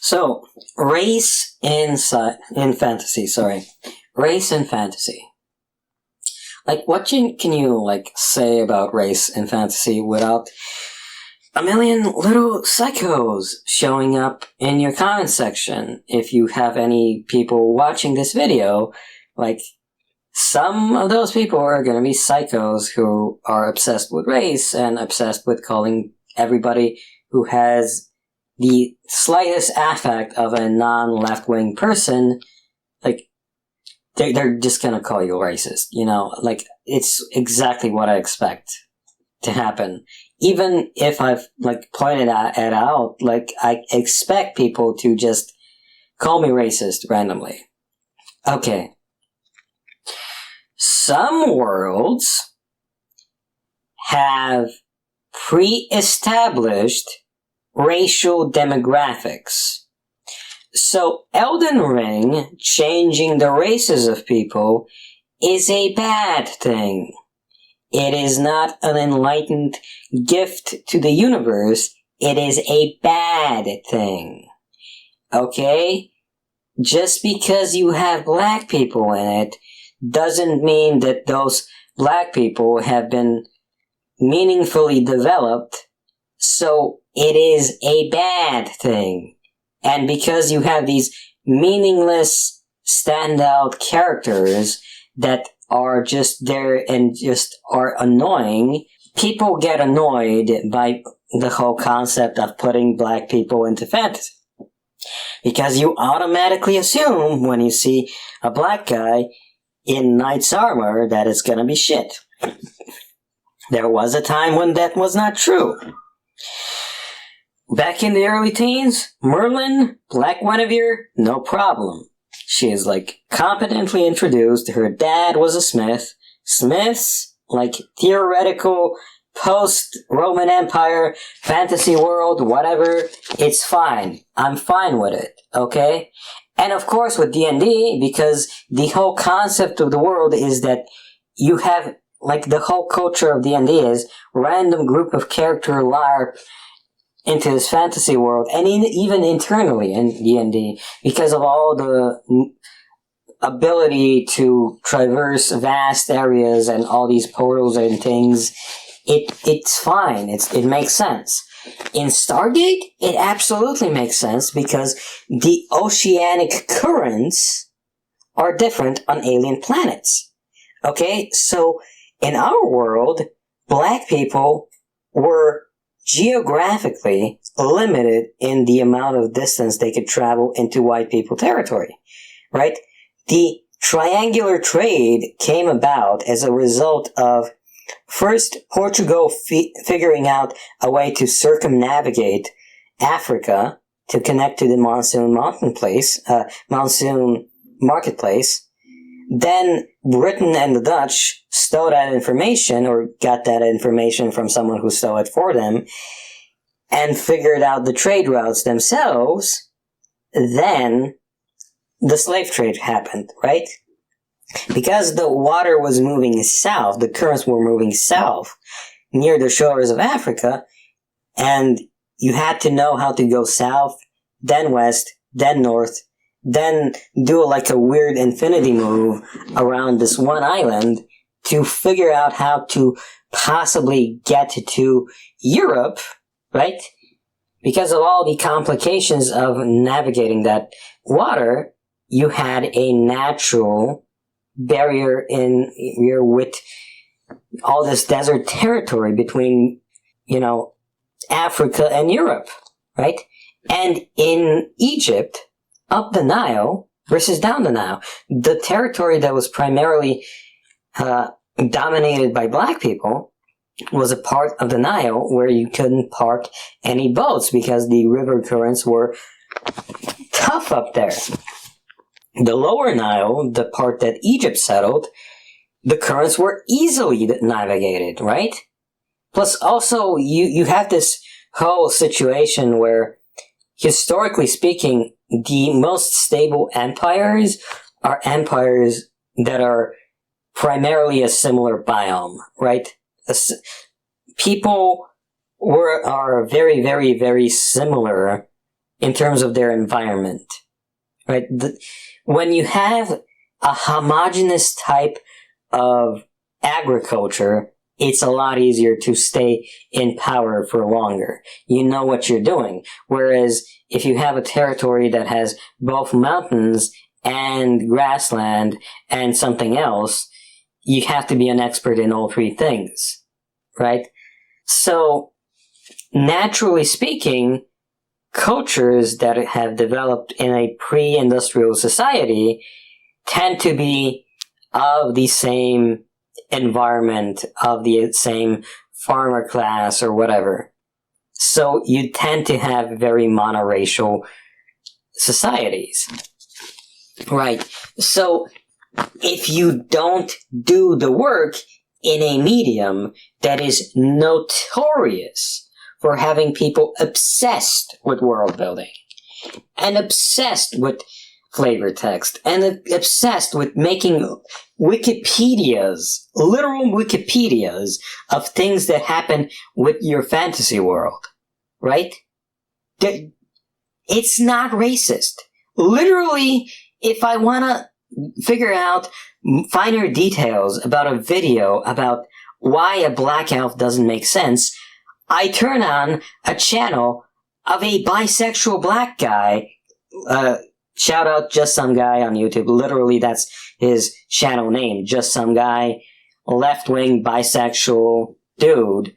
So, in fantasy, sorry. Race in fantasy. Like, what can you, like, say about race in fantasy without a million little psychos showing up in your comment section? If you have any people watching this video, like, some of those people are gonna be psychos who are obsessed with race and obsessed with calling everybody who has the slightest affect of a non-left-wing person, like, they're just gonna call you racist, you know? Like, it's exactly what I expect to happen. Even if I've, like, pointed it out, like, I expect people to just call me racist randomly. Okay. Some worlds have pre-established racial demographics. So Elden Ring changing the races of people is a bad thing. It is not an enlightened gift to the universe. It is a bad thing. Okay? Just because you have black people in it doesn't mean that those black people have been meaningfully developed. So it is a bad thing. And because you have these meaningless standout characters that are just there and just are annoying, people get annoyed by the whole concept of putting black people into fantasy. Because you automatically assume when you see a black guy in knight's armor that it's gonna be shit. There was a time when that was not true. Back in the early teens, Merlin, Black Guinevere, no problem. She is, like, competently introduced. Her dad was a smith. Smiths, like, theoretical, post-Roman Empire, fantasy world, whatever, it's fine. I'm fine with it, okay? And of course with D&D, because the whole concept of the world is that you have, like, the whole culture of D&D is random group of character LARP into this fantasy world, and even internally in D&D, because of all the ability to traverse vast areas and all these portals and things, it's fine. It makes sense. In Stargate, it absolutely makes sense because the oceanic currents are different on alien planets. Okay, so in our world, black people were geographically limited in the amount of distance they could travel into white people territory, right? The triangular trade came about as a result of first Portugal figuring out a way to circumnavigate Africa to connect to the monsoon marketplace. Then Britain and the Dutch stole that information, or got that information from someone who stole it for them, and figured out the trade routes themselves. Then the slave trade happened, right? Because the water was moving south, the currents were moving south near the shores of Africa, and you had to know how to go south, then west, then north, then do like a weird infinity move around this one island to figure out how to possibly get to Europe, right? Because of all the complications of navigating that water, you had a natural barrier in here with all this desert territory between, you know, Africa and Europe, right? And in Egypt, up the Nile versus down the Nile, the territory that was primarily dominated by black people was a part of the Nile where you couldn't park any boats because the river currents were tough up there. The lower Nile, the part that Egypt settled, the currents were easily navigated, right? Plus also, you have this whole situation where, historically speaking, the most stable empires are empires that are primarily a similar biome, right? People are very, very, very similar in terms of their environment, right? When you have a homogeneous type of agriculture, it's a lot easier to stay in power for longer. You know what you're doing. Whereas if you have a territory that has both mountains and grassland and something else, you have to be an expert in all three things, right? So, naturally speaking, cultures that have developed in a pre-industrial society tend to be of the same environment, of the same farmer class or whatever. So you tend to have very monoracial societies. Right. So if you don't do the work in a medium that is notorious for having people obsessed with world building and obsessed with flavor text and obsessed with making Wikipedias, literal Wikipedias of things that happen with your fantasy world, right? It's not racist. Literally, if I want to figure out finer details about a video about why a black elf doesn't make sense, I turn on a channel of a bisexual black guy, shout out Just Some Guy on YouTube. Literally, that's his channel name. Just Some Guy, left-wing bisexual dude.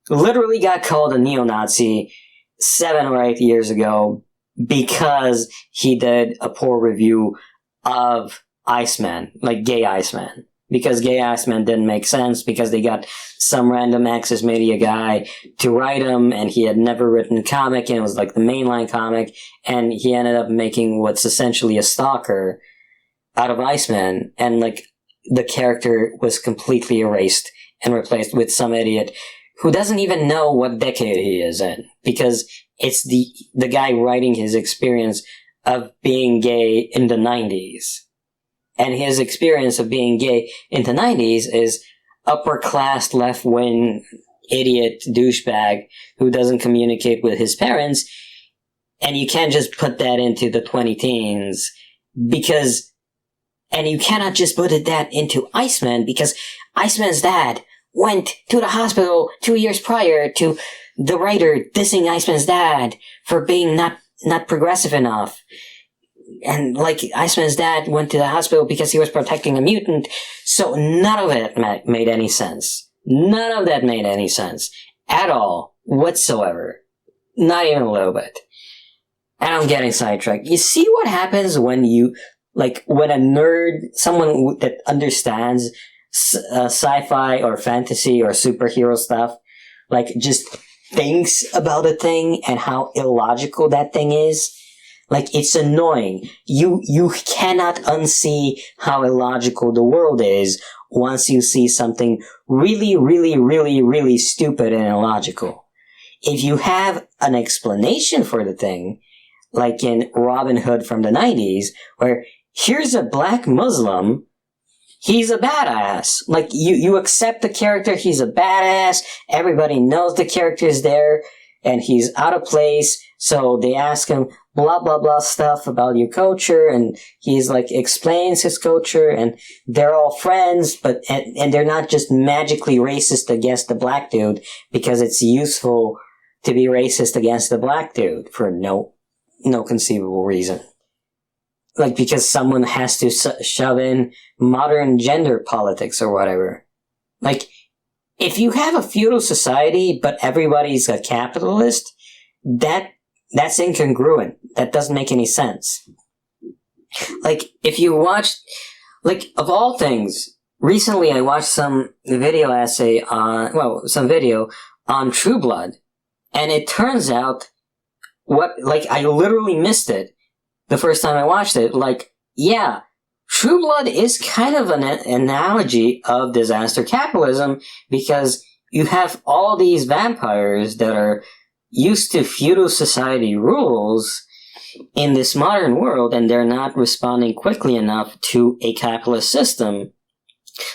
Literally got called a neo-Nazi 7 or 8 years ago because he did a poor review of Iceman, like Gay Iceman. Because Gay Iceman didn't make sense, because they got some random Access Media guy to write him, and he had never written a comic, and it was like the mainline comic, and he ended up making what's essentially a stalker out of Iceman, and like the character was completely erased and replaced with some idiot who doesn't even know what decade he is in, because it's the guy writing his experience of being gay in the 90s. And his experience of being gay in the 90s is upper-class, left-wing, idiot douchebag who doesn't communicate with his parents. And you can't just put that into the 20-teens and you cannot just put that into Iceman, because Iceman's dad went to the hospital 2 years prior to the writer dissing Iceman's dad for being not progressive enough. And, like, Iceman's dad went to the hospital because he was protecting a mutant, so none of it made any sense. None of that made any sense. At all. Whatsoever. Not even a little bit. And I'm getting sidetracked. You see what happens when when a nerd, someone that understands sci-fi or fantasy or superhero stuff, like, just thinks about a thing and how illogical that thing is? Like, it's annoying. You cannot unsee how illogical the world is once you see something really, really, really, really stupid and illogical. If you have an explanation for the thing, like in Robin Hood from the 90s, where here's a black Muslim, he's a badass. Like, you accept the character, he's a badass, everybody knows the character is there, and he's out of place, so they ask him blah blah blah stuff about your culture, and he's like explains his culture, and they're all friends, but and they're not just magically racist against the black dude because it's useful to be racist against the black dude for no conceivable reason. Like, because someone has to shove in modern gender politics or whatever. Like, if you have a feudal society but everybody's a capitalist, that's incongruent. That doesn't make any sense. Like, if you watch, like, of all things, recently I watched some video on True Blood, and it turns out I literally missed it the first time I watched it. Like, yeah, True Blood is kind of an analogy of disaster capitalism, because you have all these vampires that are used to feudal society rules in this modern world, and they're not responding quickly enough to a capitalist system.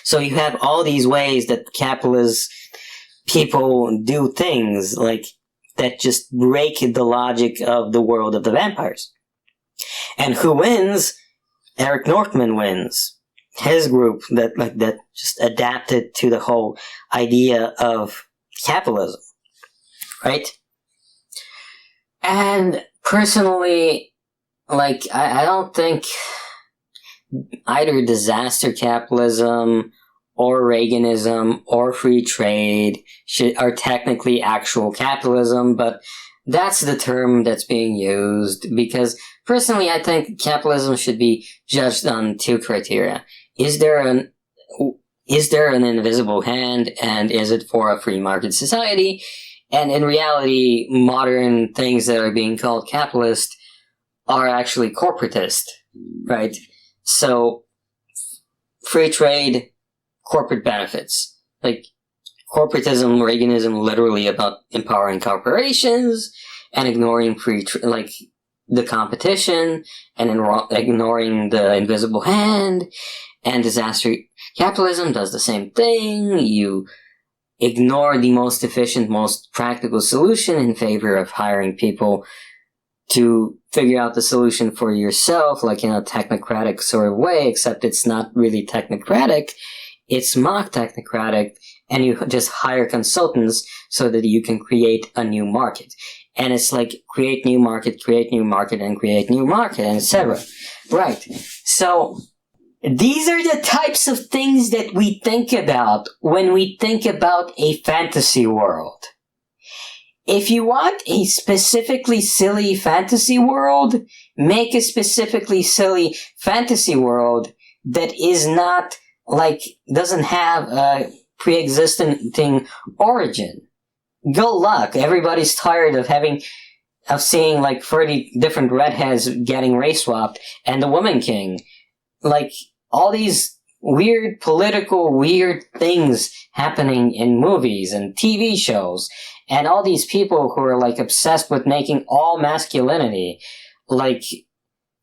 So you have all these ways that capitalist people do things, like that just break the logic of the world of the vampires. And who wins? Eric Northman wins. His group that just adapted to the whole idea of capitalism, right? And personally, I don't think either disaster capitalism or Reaganism or free trade are technically actual capitalism, but that's the term that's being used because personally I think capitalism should be judged on two criteria. Is there an invisible hand, and is it for a free market society? And in reality, modern things that are being called capitalist are actually corporatist, right? So, free trade, corporate benefits. Corporatism, Reaganism, literally about empowering corporations and ignoring the competition and ignoring the invisible hand. And disaster capitalism does the same thing. You ignore the most efficient, most practical solution in favor of hiring people to figure out the solution for yourself, in a technocratic sort of way, except it's not really technocratic. It's mock technocratic, and you just hire consultants so that you can create a new market. And it's create new market, and create new market, and etc. Right. So, these are the types of things that we think about when we think about a fantasy world. If you want a specifically silly fantasy world, make a specifically silly fantasy world that is not, doesn't have a pre-existing origin. Good luck. Everybody's tired of seeing 30 different redheads getting race swapped and the Woman King. All these weird things happening in movies and TV shows, and all these people who are obsessed with making all masculinity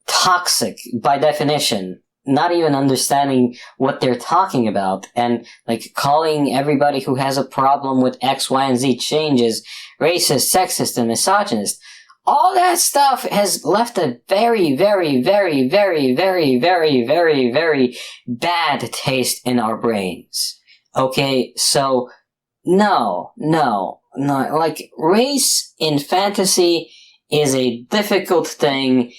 toxic by definition, not even understanding what they're talking about, and calling everybody who has a problem with X, Y, and Z changes racist, sexist, and misogynist. All that stuff has left a very, very, very, very, very, very, very, very bad taste in our brains. Okay, so no. Race in fantasy is a difficult thing,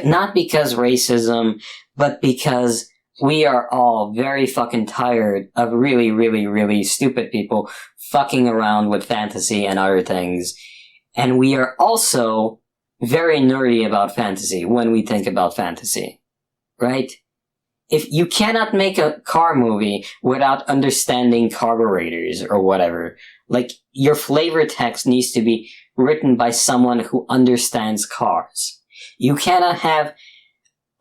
not because racism, but because we are all very fucking tired of really, really, really stupid people fucking around with fantasy and other things. And we are also very nerdy about fantasy when we think about fantasy, right? If you cannot make a car movie without understanding carburetors or whatever, your flavor text needs to be written by someone who understands cars. You cannot have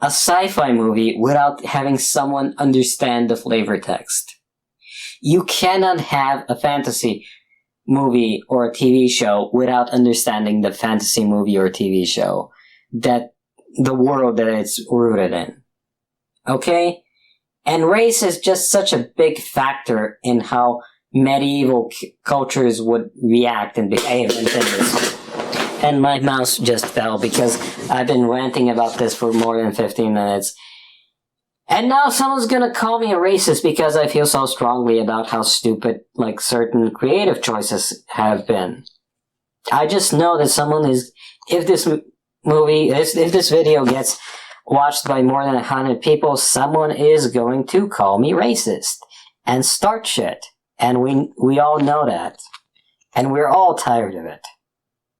a sci-fi movie without having someone understand the flavor text. You cannot have a fantasy movie or a TV show without understanding the fantasy movie or TV show, that the world that it's rooted in. Okay? And race is just such a big factor in how medieval cultures would react and behave and things. And my mouse just fell because I've been ranting about this for more than 15 minutes. And now someone's gonna call me a racist because I feel so strongly about how stupid, certain creative choices have been. I just know that if this video gets watched by more than 100 people, someone is going to call me racist and start shit. And we all know that. And we're all tired of it.